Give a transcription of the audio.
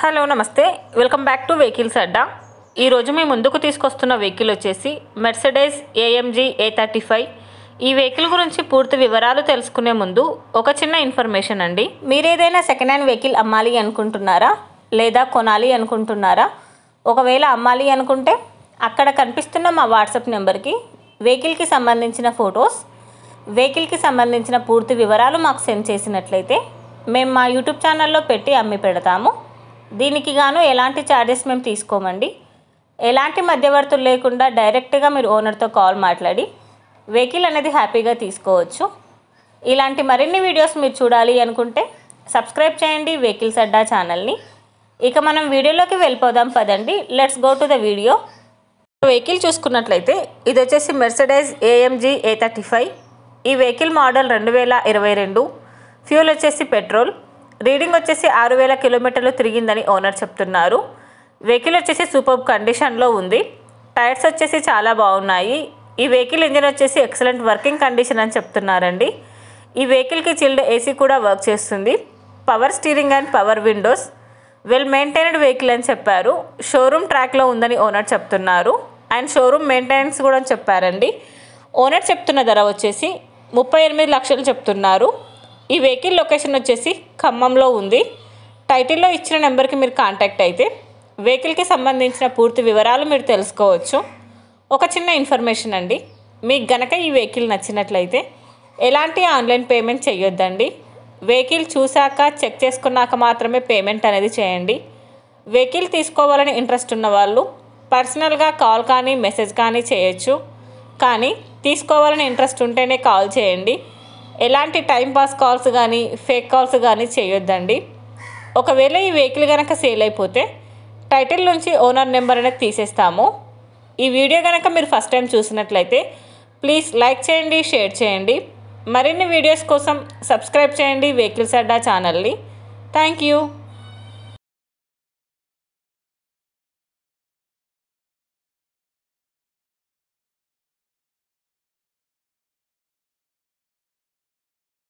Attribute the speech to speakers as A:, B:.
A: Hello నమస్తే welcome back to vehicles అడ్డా. ఈరోజు మీ ముందుకు తీసుకొస్తున్న వెహికల్ వచ్చేసి మెర్సిడెస్ AMG A35. ఈ వెహికల్ గురించి పూర్తి వివరాలు తెలుసుకునే ముందు ఒక చిన్న ఇన్ఫర్మేషన్ అండి. మీరు ఏదైనా సెకండ్ హ్యాండ్ వెహికల్ అమ్మాలి అనుకుంటున్నారా లేదా కొనాలి అనుకుంటున్నారా? ఒకవేళ అమ్మాలి అనుకుంటే అక్కడ కనిపిస్తున్న మా వాట్సాప్ నెంబర్కి వెహికల్కి సంబంధించిన ఫొటోస్, వెహికల్కి సంబంధించిన పూర్తి వివరాలు మాకు సెండ్ చేసినట్లయితే మేము మా యూట్యూబ్ ఛానల్లో పెట్టి అమ్మి పెడతాము. దీనికి గాను ఎలాంటి ఛార్జెస్ మేము తీసుకోమండి. ఎలాంటి మధ్యవర్తులు లేకుండా డైరెక్ట్గా మీరు ఓనర్తో కాల్ మాట్లాడి వెహికల్ అనేది హ్యాపీగా తీసుకోవచ్చు. ఇలాంటి మరిన్ని వీడియోస్ మీరు చూడాలి అనుకుంటే సబ్స్క్రైబ్ చేయండి వెహికల్స్ అడ్డా ఛానల్ని. ఇక మనం వీడియోలోకి వెళ్ళిపోదాం పదండి. Let's go to the video. Vehicle చూసుకున్నట్లయితే ఇది వచ్చేసి మెర్సిడెస్ AMG A35. ఈ వెహికల్ మోడల్ 2022. ఫ్యూల్ వచ్చేసి పెట్రోల్. రీడింగ్ వచ్చేసి 6000 కిలోమీటర్లు తిరిగిందని ఓనర్ చెప్తున్నారు. వెహికల్ వచ్చేసి సూపర్ కండిషన్లో ఉంది. టైర్స్ వచ్చేసి చాలా బాగున్నాయి. ఈ వెహికల్ ఇంజిన్ వచ్చేసి ఎక్సలెంట్ వర్కింగ్ కండిషన్ అని చెప్తున్నారండి. ఈ వెహికల్కి చిల్డ్ AC కూడా వర్క్ చేస్తుంది. Power steering and power Windows. Well maintained vehicle అని చెప్పారు. షోరూమ్ ట్రాక్లో ఉందని ఓనర్ చెప్తున్నారు. అండ్ షోరూమ్ మెయింటెనెన్స్ కూడా చెప్పారండి. ఓనర్ చెప్తున్న ధర వచ్చేసి 38 లక్షలు చెప్తున్నారు. ఈ వెహికల్ లొకేషన్ వచ్చేసి ఖమ్మంలో ఉంది. టైటిల్లో ఇచ్చిన నెంబర్కి మీరు కాంటాక్ట్ అయితే వెహికల్కి సంబంధించిన పూర్తి వివరాలు మీరు తెలుసుకోవచ్చు. ఒక చిన్న ఇన్ఫర్మేషన్ అండి, మీకు గనక ఈ వెహికల్ నచ్చినట్లయితే ఎలాంటి ఆన్లైన్ పేమెంట్ చేయొద్దండి. వెహికల్ చూశాక చెక్ చేసుకున్నాక మాత్రమే పేమెంట్ అనేది చేయండి. వెహికల్ తీసుకోవాలని ఇంట్రెస్ట్ ఉన్న వాళ్ళు పర్సనల్గా కాల్ కానీ మెసేజ్ కానీ చేయొచ్చు. కానీ తీసుకోవాలని ఇంట్రెస్ట్ ఉంటేనే కాల్ చేయండి. ఎలాంటి టైంపాస్ కాల్స్ కానీ ఫేక్ కాల్స్ కానీ చేయొద్దండి. ఒకవేళ ఈ వెహికల్ కనుక సేల్ అయిపోతే టైటిల్ నుంచి ఓనర్ నెంబర్ అనేది తీసేస్తాము. ఈ వీడియో కనుక మీరు ఫస్ట్ టైం చూసినట్లయితే ప్లీజ్ లైక్ చేయండి, షేర్ చేయండి. మరిన్ని వీడియోస్ కోసం సబ్స్క్రైబ్ చేయండి వెహికల్స్ అడ్డా ఛానల్ని. Thank you.